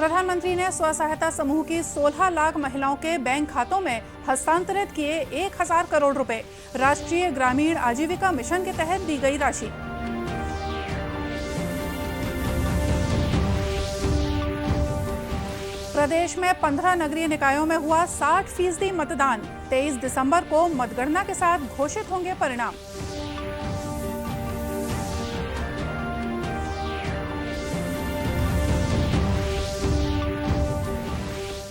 प्रधानमंत्री ने स्व सहायता समूह की 16 लाख महिलाओं के बैंक खातों में हस्तांतरित किए 1000 करोड़ रुपए। राष्ट्रीय ग्रामीण आजीविका मिशन के तहत दी गई राशि। प्रदेश में 15 नगरीय निकायों में हुआ 60% मतदान। 23 दिसंबर को मतगणना के साथ घोषित होंगे परिणाम।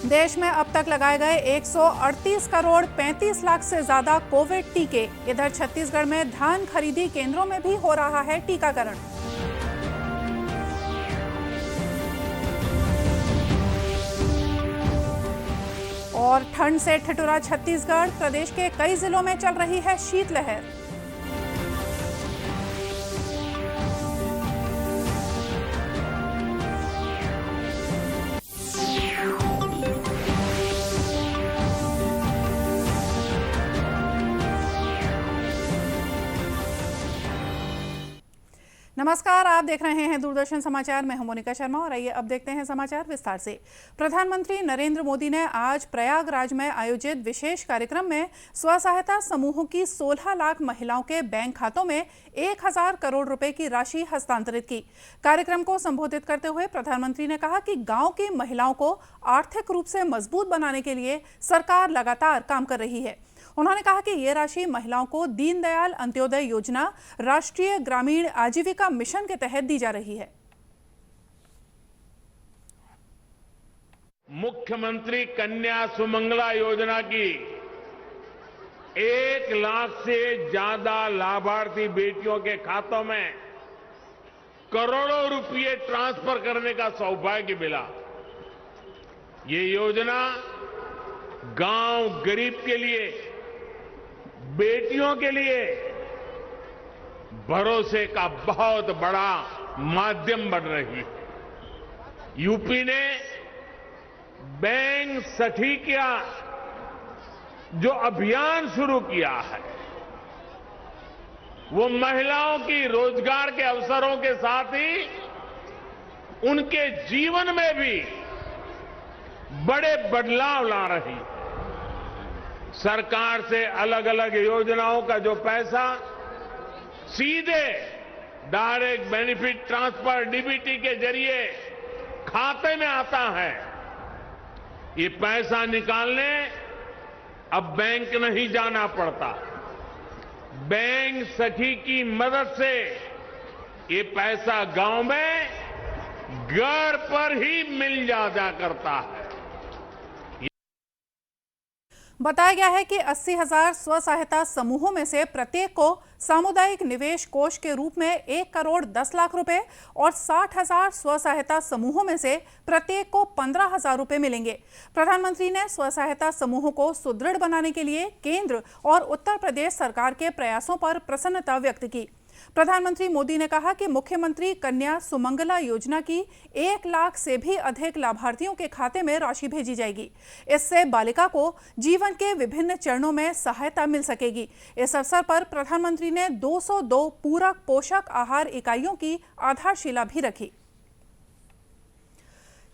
देश में अब तक लगाए गए 138 करोड़ 35 लाख से ज्यादा कोविड टीके। इधर छत्तीसगढ़ में धान खरीदी केंद्रों में भी हो रहा है टीकाकरण। और ठंड से ठिठुरा छत्तीसगढ़, प्रदेश के कई जिलों में चल रही है शीतलहर। नमस्कार, आप देख रहे हैं दूरदर्शन समाचार। मैं हूं मोनिका शर्मा और आइए अब देखते हैं समाचार विस्तार से। प्रधानमंत्री नरेंद्र मोदी ने आज प्रयागराज में आयोजित विशेष कार्यक्रम में स्व सहायता समूहों की 16 लाख महिलाओं के बैंक खातों में 1000 करोड़ रुपए की राशि हस्तांतरित की। कार्यक्रम को संबोधित करते हुए प्रधानमंत्री ने कहा कि गांव की महिलाओं को आर्थिक रूप से मजबूत बनाने के लिए सरकार लगातार काम कर रही है। उन्होंने कहा कि ये राशि महिलाओं को दीनदयाल अंत्योदय योजना, राष्ट्रीय ग्रामीण आजीविका मिशन के तहत दी जा रही है। मुख्यमंत्री कन्या सुमंगला योजना की 1 लाख से ज्यादा लाभार्थी बेटियों के खातों में करोड़ों रुपए ट्रांसफर करने का सौभाग्य मिला। ये योजना गांव गरीब के लिए, बेटियों के लिए भरोसे का बहुत बड़ा माध्यम बन रही है। यूपी ने बैंक सखी का जो अभियान शुरू किया है, वो महिलाओं की रोजगार के अवसरों के साथ ही उनके जीवन में भी बड़े बदलाव ला रही है। सरकार से अलग अलग योजनाओं का जो पैसा सीधे डायरेक्ट बेनिफिट ट्रांसफर डीबीटी के जरिए खाते में आता है, ये पैसा निकालने अब बैंक नहीं जाना पड़ता। बैंक सखी की मदद से ये पैसा गांव में घर पर ही मिल जा करता है। बताया गया है कि 80,000 स्व सहायता समूहों में से प्रत्येक को सामुदायिक निवेश कोष के रूप में 1 करोड़ 10 लाख रुपए और 60,000 स्व सहायता समूहों में से प्रत्येक को 15,000 रुपए मिलेंगे। प्रधानमंत्री ने स्व सहायता समूहों को सुदृढ़ बनाने के लिए केंद्र और उत्तर प्रदेश सरकार के प्रयासों पर प्रसन्नता व्यक्त की। प्रधानमंत्री मोदी ने कहा कि मुख्यमंत्री कन्या सुमंगला योजना की 1 लाख से भी अधिक लाभार्थियों के खाते में राशि भेजी जाएगी। इससे बालिका को जीवन के विभिन्न चरणों में सहायता मिल सकेगी। इस अवसर पर प्रधानमंत्री ने 202 पूरक पोषक आहार इकाइयों की आधारशिला भी रखी।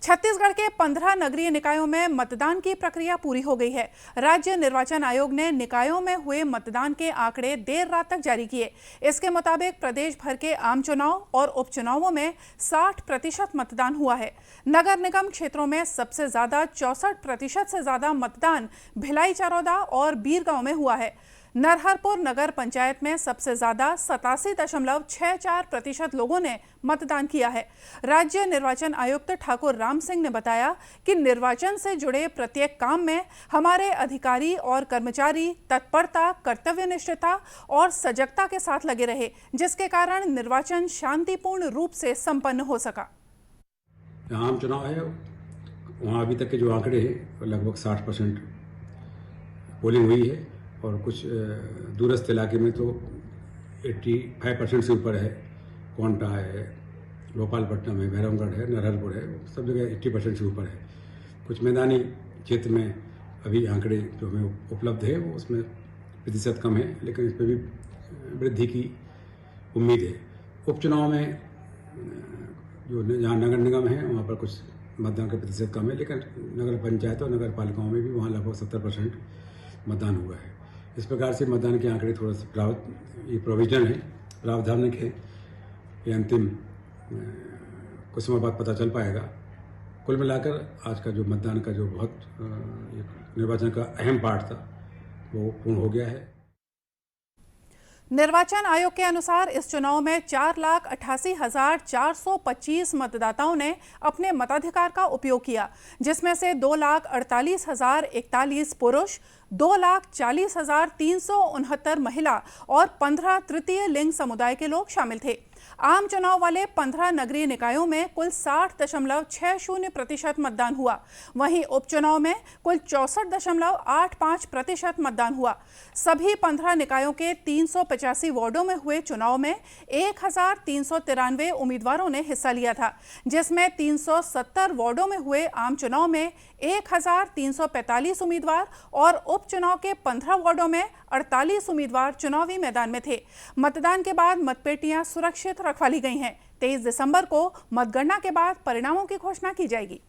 छत्तीसगढ़ के 15 नगरीय निकायों में मतदान की प्रक्रिया पूरी हो गई है। राज्य निर्वाचन आयोग ने निकायों में हुए मतदान के आंकड़े देर रात तक जारी किए। इसके मुताबिक प्रदेश भर के आम चुनाव और उपचुनावों में 60% मतदान हुआ है। नगर निगम क्षेत्रों में सबसे ज्यादा 64% से ज्यादा मतदान भिलाई चरौदा और बीरगांव में हुआ है। नरहरपुर नगर पंचायत में सबसे ज्यादा 87.64% लोगों ने मतदान किया है। राज्य निर्वाचन आयुक्त ठाकुर राम सिंह ने बताया कि निर्वाचन से जुड़े प्रत्येक काम में हमारे अधिकारी और कर्मचारी तत्परता, कर्तव्यनिष्ठता और सजगता के साथ लगे रहे, जिसके कारण निर्वाचन शांतिपूर्ण रूप से संपन्न हो सका। आम चुनाव है, वहाँ अभी तक के जो आंकड़े हैं लगभग 60% पोलिंग हुई है और कुछ दूरस्थ इलाके में तो 85% से ऊपर है। कोंटा है, गोपालपट्टनम है, भैरवगढ़ है, नरहरपुर है, सब जगह 80% से ऊपर है। कुछ मैदानी क्षेत्र में अभी आंकड़े जो हमें उपलब्ध है वो उसमें प्रतिशत कम है, लेकिन इस पर भी वृद्धि की उम्मीद है। उपचुनाव में जो जहाँ नगर निगम है वहाँ पर कुछ मतदान का प्रतिशत कम है, लेकिन नगर पंचायत और नगर पालिकाओं में भी वहाँ लगभग 70% मतदान हुआ है। इस प्रकार से मतदान के आंकड़े थोड़ा सा ये प्रोविजनल है, प्रावधानिक है, ये अंतिम कुछ समय बाद पता चल पाएगा। कुल मिलाकर आज का जो मतदान का जो बहुत निर्वाचन का अहम पार्ट था वो पूर्ण हो गया है। निर्वाचन आयोग के अनुसार इस चुनाव में 4,88,425 मतदाताओं ने अपने मताधिकार का उपयोग किया, जिसमें से 2,48,041 पुरुष, 2,40,369 महिला और 15 तृतीय लिंग समुदाय के लोग शामिल थे। आम चुनाव वाले 15 नगरीय निकायों में कुल 60.60% मतदान हुआ। वहीं उपचुनाव में कुल 64.85% मतदान हुआ। सभी 15 निकायों के 385 वार्डों में हुए चुनाव में 1,393 उम्मीदवारों ने हिस्सा लिया था, जिसमें 370 वार्डों में हुए आम चुनाव में 1,345 उम्मीदवार और उपचुनाव के 15 वार्डों में 48 उम्मीदवार चुनावी मैदान में थे। मतदान के बाद मतपेटियां सुरक्षित रखवा ली गई हैं। 23 दिसंबर को मतगणना के बाद परिणामों की घोषणा की जाएगी।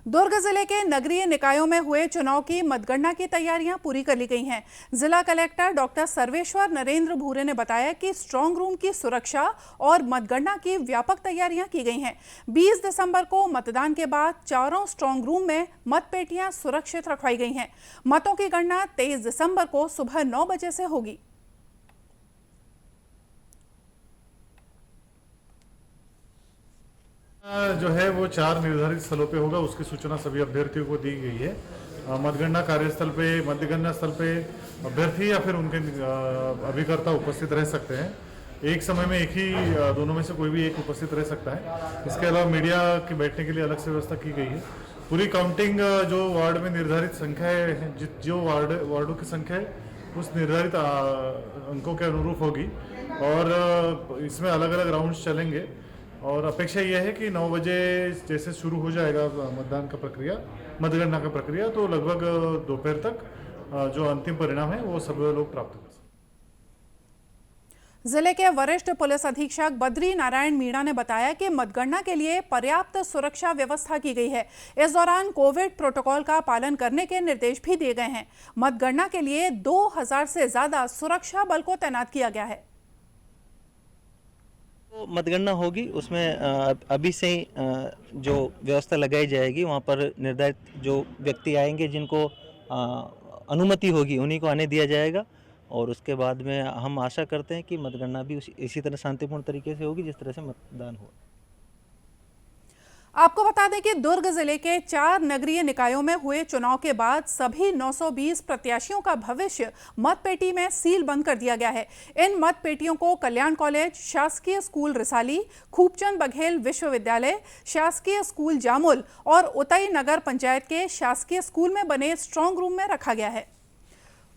दुर्ग जिले के नगरीय निकायों में हुए चुनाव की मतगणना की तैयारियां पूरी कर ली गई हैं। जिला कलेक्टर डॉक्टर सर्वेश्वर नरेंद्र भूरे ने बताया कि स्ट्रांग रूम की सुरक्षा और मतगणना की व्यापक तैयारियां की गई हैं। 20 दिसंबर को मतदान के बाद चारों स्ट्रांग रूम में मतपेटियां सुरक्षित रखवाई गई हैं। मतों की गणना 23 दिसंबर को सुबह 9 बजे से होगी। जो है वो 4 निर्धारित स्थलों पे होगा, उसकी सूचना सभी अभ्यर्थियों को दी गई है। मतगणना कार्यस्थल पे, मतगणना स्थल पे अभ्यर्थी या फिर उनके अभिकर्ता उपस्थित रह सकते हैं। एक समय में एक ही दोनों में से कोई भी एक उपस्थित रह सकता है। इसके अलावा मीडिया के बैठने के लिए अलग से व्यवस्था की गई है। पूरी काउंटिंग जो वार्ड में निर्धारित संख्या है, जो वार्डों की संख्या है उस निर्धारित अंकों के अनुरूप होगी और इसमें अलग अलग राउंड्स चलेंगे और अपेक्षा यह है कि 9 बजे जैसे शुरू हो जाएगा मतगणना का प्रक्रिया, तो लगभग दोपहर तक जो अंतिम परिणाम है वो सब लोग प्राप्त कर सकते हैं। जिले के वरिष्ठ पुलिस अधीक्षक बद्री नारायण मीणा ने बताया कि मतगणना के लिए पर्याप्त सुरक्षा व्यवस्था की गई है। इस दौरान कोविड प्रोटोकॉल का पालन करने के निर्देश भी दिए गए हैं। मतगणना के लिए 2000 से ज्यादा सुरक्षा बल को तैनात किया गया है। तो मतगणना होगी, उसमें अभी से ही जो व्यवस्था लगाई जाएगी, वहाँ पर निर्धारित जो व्यक्ति आएंगे जिनको अनुमति होगी उन्हीं को आने दिया जाएगा और उसके बाद में हम आशा करते हैं कि मतगणना भी इसी तरह शांतिपूर्ण तरीके से होगी जिस तरह से मतदान हुआ। आपको बता दें कि दुर्ग जिले के 4 नगरीय निकायों में हुए चुनाव के बाद सभी 920 प्रत्याशियों का भविष्य मतपेटी में सील बंद कर दिया गया है। इन मतपेटियों को कल्याण कॉलेज, शासकीय स्कूल रिसाली, खूबचंद बघेल विश्वविद्यालय, शासकीय स्कूल जामुल और उतई नगर पंचायत के शासकीय स्कूल में बने स्ट्रांग रूम में रखा गया है।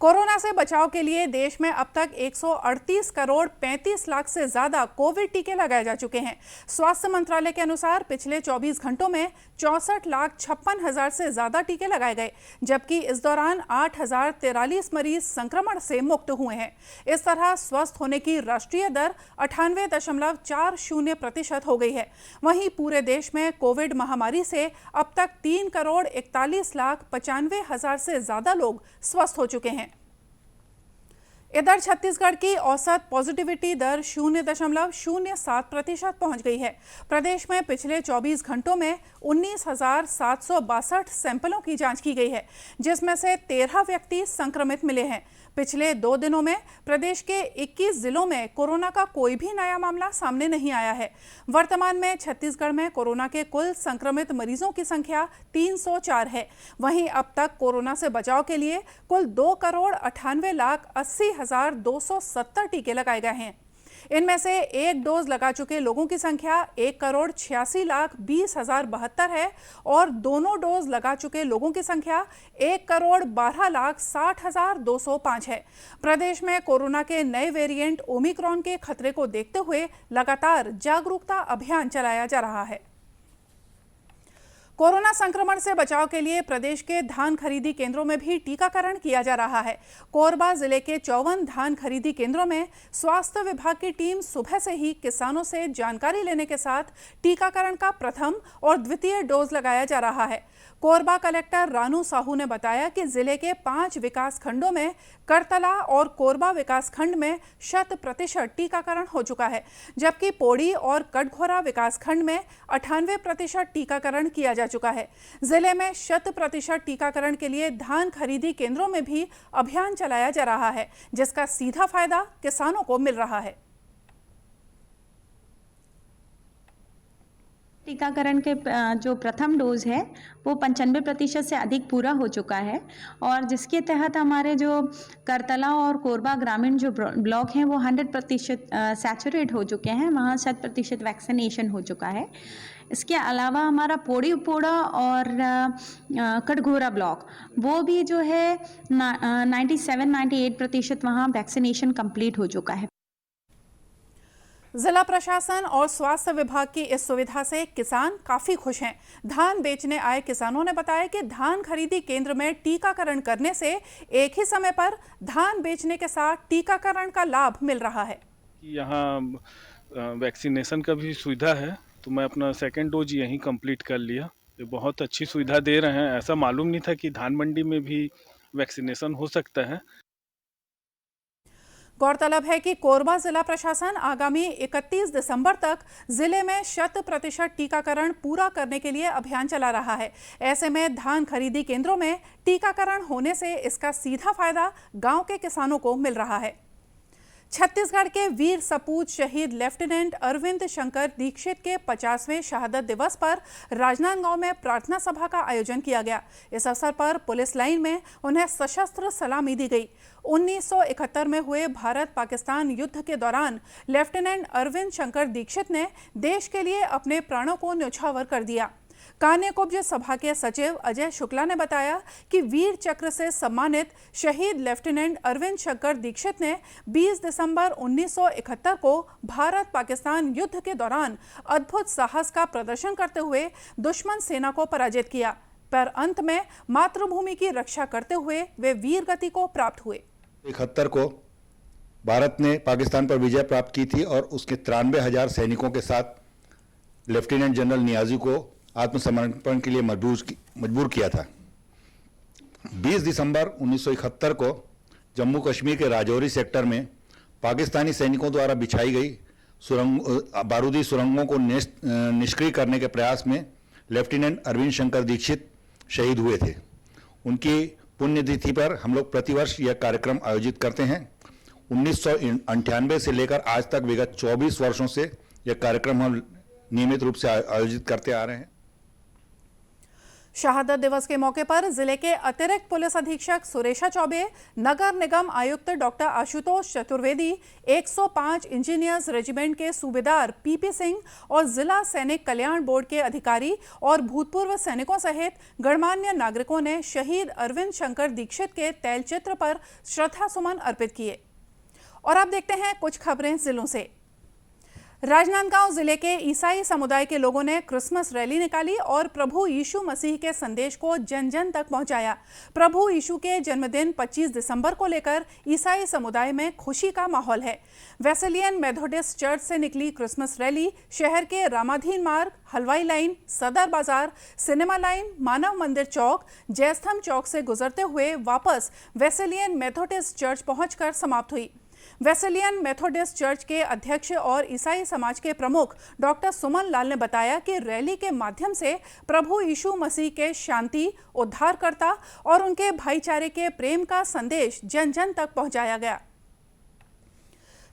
कोरोना से बचाव के लिए देश में अब तक 138 करोड़ 35 लाख से ज्यादा कोविड टीके लगाए जा चुके हैं। स्वास्थ्य मंत्रालय के अनुसार पिछले 24 घंटों में 64,56,000 से ज्यादा टीके लगाए गए, जबकि इस दौरान 8,043 मरीज संक्रमण से मुक्त हुए हैं। इस तरह स्वस्थ होने की राष्ट्रीय दर 98.40% हो गई है। वहीं पूरे देश में कोविड महामारी से अब तक 3,41,95,000 से ज्यादा लोग स्वस्थ हो चुके हैं। इधर छत्तीसगढ़ की औसत पॉजिटिविटी दर 0.07% पहुंच गई है। प्रदेश में पिछले 24 घंटों में 19,762 सैंपलों की जांच की गई है, जिसमें से 13 व्यक्ति संक्रमित मिले हैं। पिछले 2 दिनों में प्रदेश के 21 जिलों में कोरोना का कोई भी नया मामला सामने नहीं आया है। वर्तमान में छत्तीसगढ़ में कोरोना के कुल संक्रमित मरीजों की संख्या 304 है। वहीं अब तक कोरोना से बचाव के लिए कुल 2,98,80,270 टीके लगाए गए हैं। इनमें से 1 डोज लगा चुके लोगों की संख्या 1,86,20,072 है और दोनों डोज लगा चुके लोगों की संख्या 1,12,60,205 है। प्रदेश में कोरोना के नए वेरिएंट ओमिक्रॉन के खतरे को देखते हुए लगातार जागरूकता अभियान चलाया जा रहा है। कोरोना संक्रमण से बचाव के लिए प्रदेश के धान खरीदी केंद्रों में भी टीकाकरण किया जा रहा है। कोरबा जिले के 54 धान खरीदी केंद्रों में स्वास्थ्य विभाग की टीम सुबह से ही किसानों से जानकारी लेने के साथ टीकाकरण का प्रथम और द्वितीय डोज लगाया जा रहा है। कोरबा कलेक्टर रानू साहू ने बताया कि जिले के 5 विकास खंडों में करतला और कोरबा विकास खंड में 100% टीकाकरण हो चुका है, जबकि पौड़ी और कटघोरा विकास खंड में 98% टीकाकरण किया जा चुका है। जिले में 100% टीकाकरण के लिए धान खरीदी केंद्रों में भी अभियान चलाया जा रहा है, जिसका सीधा फायदा किसानों को मिल रहा है। टीकाकरण के जो प्रथम डोज है वो 95% से अधिक पूरा हो चुका है और जिसके तहत हमारे जो करतला और कोरबा ग्रामीण जो ब्लॉक हैं वो 100% सैचुरेट हो चुके हैं, वहाँ 100% वैक्सीनेशन हो चुका है। इसके अलावा हमारा पौड़ी उपोड़ा और कटघोरा ब्लॉक वो भी जो है 97-98% वहाँ वैक्सीनेशन कंप्लीट हो चुका है। जिला प्रशासन और स्वास्थ्य विभाग की इस सुविधा से किसान काफी खुश हैं। धान बेचने आए किसानों ने बताया कि धान खरीदी केंद्र में टीकाकरण करने से एक ही समय पर धान बेचने के साथ टीकाकरण का लाभ मिल रहा है। यहाँ वैक्सीनेशन का भी सुविधा है, तो मैं अपना सेकेंड डोज यहीं कंप्लीट कर लिया। ये बहुत अच्छी सुविधा दे रहे हैं। ऐसा मालूम नहीं था कि धान मंडी में भी वैक्सीनेशन हो सकता है। गौरतलब है कि कोरबा जिला प्रशासन आगामी 31 दिसंबर तक जिले में 100% टीकाकरण पूरा करने के लिए अभियान चला रहा है। ऐसे में धान खरीदी केंद्रों में टीकाकरण होने से इसका सीधा फायदा गांव के किसानों को मिल रहा है। छत्तीसगढ़ के वीर सपूत शहीद लेफ्टिनेंट अरविंद शंकर दीक्षित के 50वें शहादत दिवस पर राजनांदगांव में प्रार्थना सभा का आयोजन किया गया। इस अवसर पर पुलिस लाइन में उन्हें सशस्त्र सलामी दी गई। 1971 में हुए भारत पाकिस्तान युद्ध के दौरान लेफ्टिनेंट अरविंद शंकर दीक्षित ने देश के लिए अपने प्राणों को न्यौछावर कर दिया। कान्याकुब्ज सभा के सचिव अजय शुक्ला ने बताया कि वीर चक्र से सम्मानित शहीद लेफ्टिनेंट अरविंद शंकर दीक्षित ने 20 दिसंबर 1971 को भारत पाकिस्तान युद्ध के दौरान अद्भुत साहस का प्रदर्शन करते हुए दुश्मन सेना को पराजित किया, पर अंत में मातृभूमि की रक्षा करते हुए वे वीर गति को प्राप्त हुए। 71 को भारत ने पाकिस्तान पर विजय प्राप्त की थी और उसके 93,000 सैनिकों के साथ लेफ्टिनेंट जनरल नियाजी को आत्मसमर्पण के लिए मजबूर किया था। 20 दिसंबर 1971 को जम्मू कश्मीर के राजौरी सेक्टर में पाकिस्तानी सैनिकों द्वारा बिछाई गई बारूदी सुरंगों को निष्क्रिय करने के प्रयास में लेफ्टिनेंट अरविंद शंकर दीक्षित शहीद हुए थे। उनकी पुण्यतिथि पर हम लोग प्रतिवर्ष यह कार्यक्रम आयोजित करते हैं। 1998 से लेकर आज तक विगत 24 वर्षों से यह कार्यक्रम हम नियमित रूप से आयोजित करते आ रहे हैं। शहादत दिवस के मौके पर जिले के अतिरिक्त पुलिस अधीक्षक सुरेशा चौबे, नगर निगम आयुक्त doctor Ashutosh Chaturvedi, 105 engineers regiment के सूबेदार पीपी सिंह और जिला सैनिक कल्याण बोर्ड के अधिकारी और भूतपूर्व सैनिकों सहित गणमान्य नागरिकों ने शहीद अरविंद शंकर दीक्षित के तैलचित्र पर श्रद्धा सुमन अर्पित किए। और अब देखते हैं कुछ खबरें जिलों से। राजनांदगांव जिले के ईसाई समुदाय के लोगों ने क्रिसमस रैली निकाली और प्रभु यीशु मसीह के संदेश को जन जन तक पहुंचाया। प्रभु यीशु के जन्मदिन 25 दिसंबर को लेकर ईसाई समुदाय में खुशी का माहौल है। वेस्लेयन मेथोडिस्ट चर्च से निकली क्रिसमस रैली शहर के रामाधीन मार्ग, हलवाई लाइन, सदर बाजार, सिनेमा लाइन, मानव मंदिर चौक, जयस्तंभ चौक से गुजरते हुए वापस वेस्लेयन मेथोडिस्ट चर्च पहुंचकर समाप्त हुई। वेस्लेयन मेथोडिस्ट चर्च के अध्यक्ष और ईसाई समाज के प्रमुख डॉक्टर सुमन लाल ने बताया कि रैली के माध्यम से प्रभु यीशु मसीह के शांति, उद्धारकर्ता और उनके भाईचारे के प्रेम का संदेश जन जन तक पहुंचाया गया।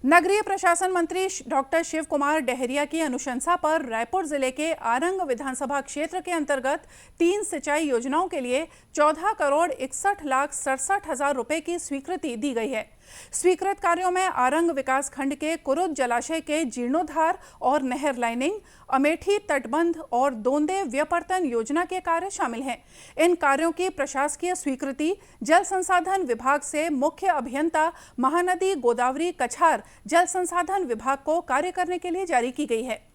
नगरीय प्रशासन मंत्री डॉक्टर शिव कुमार डहरिया की अनुशंसा पर रायपुर जिले के आरंग विधानसभा क्षेत्र के अंतर्गत 3 सिंचाई योजनाओं के लिए 14,61,67,000 रुपए की स्वीकृति दी गई है। स्वीकृत कार्यों में आरंग विकास खंड के कुरुद जलाशय के जीर्णोद्धार और नहर लाइनिंग, अमेठी तटबंध और दोंदे व्यपर्तन योजना के कार्य शामिल हैं। इन कार्यों की प्रशासकीय स्वीकृति जल संसाधन विभाग से मुख्य अभियंता महानदी गोदावरी कछार जल संसाधन विभाग को कार्य करने के लिए जारी की गई है।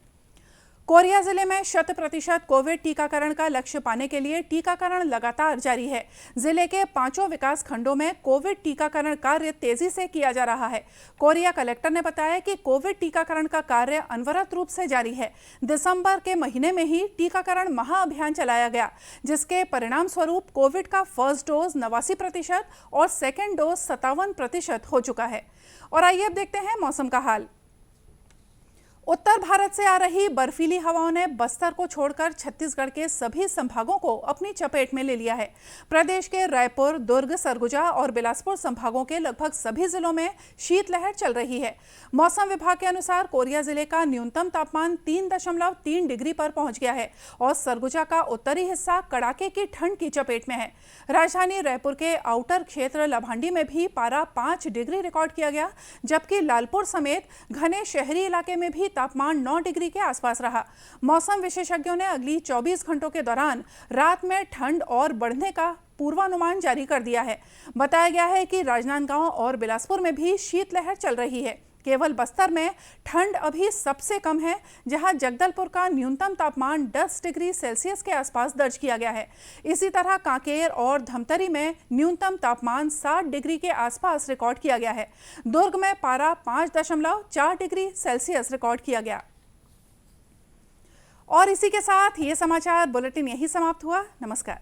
कोरिया जिले में 100% कोविड टीकाकरण का लक्ष्य पाने के लिए टीकाकरण लगातार जारी है। जिले के 5 विकास खंडों में कोविड टीकाकरण कार्य तेजी से किया जा रहा है। कोरिया कलेक्टर ने बताया कि कोविड टीकाकरण का कार्य अनवरत रूप से जारी है। दिसंबर के महीने में ही टीकाकरण महाअभियान चलाया गया, जिसके परिणाम स्वरूप कोविड का फर्स्ट डोज 89% और सेकेंड डोज 57% हो चुका है। और आइए अब देखते हैं मौसम का हाल। उत्तर भारत से आ रही बर्फीली हवाओं ने बस्तर को छोड़कर छत्तीसगढ़ के सभी संभागों को अपनी चपेट में ले लिया है। प्रदेश के रायपुर, दुर्ग, सरगुजा और बिलासपुर संभागों के लगभग सभी जिलों में शीतलहर चल रही है। मौसम विभाग के अनुसार कोरिया जिले का न्यूनतम तापमान 3.3 डिग्री पर पहुंच गया है और सरगुजा का उत्तरी हिस्सा कड़ाके की ठंड की चपेट में है। राजधानी रायपुर के आउटर क्षेत्र लभांडी में भी पारा 5 डिग्री रिकॉर्ड किया गया, जबकि लालपुर समेत घने शहरी इलाके में भी तापमान 9 डिग्री के आसपास रहा। मौसम विशेषज्ञों ने अगली 24 घंटों के दौरान रात में ठंड और बढ़ने का पूर्वानुमान जारी कर दिया है। बताया गया है कि राजनांदगांव और बिलासपुर में भी शीतलहर चल रही है। केवल बस्तर में ठंड अभी सबसे कम है, जहां जगदलपुर का न्यूनतम तापमान 10 डिग्री सेल्सियस के आसपास दर्ज किया गया है। इसी तरह कांकेर और धमतरी में न्यूनतम तापमान 7 डिग्री के आसपास रिकॉर्ड किया गया है। दुर्ग में पारा 5.4 डिग्री सेल्सियस रिकॉर्ड किया गया। और इसी के साथ ये समाचार बुलेटिन यही समाप्त हुआ। नमस्कार।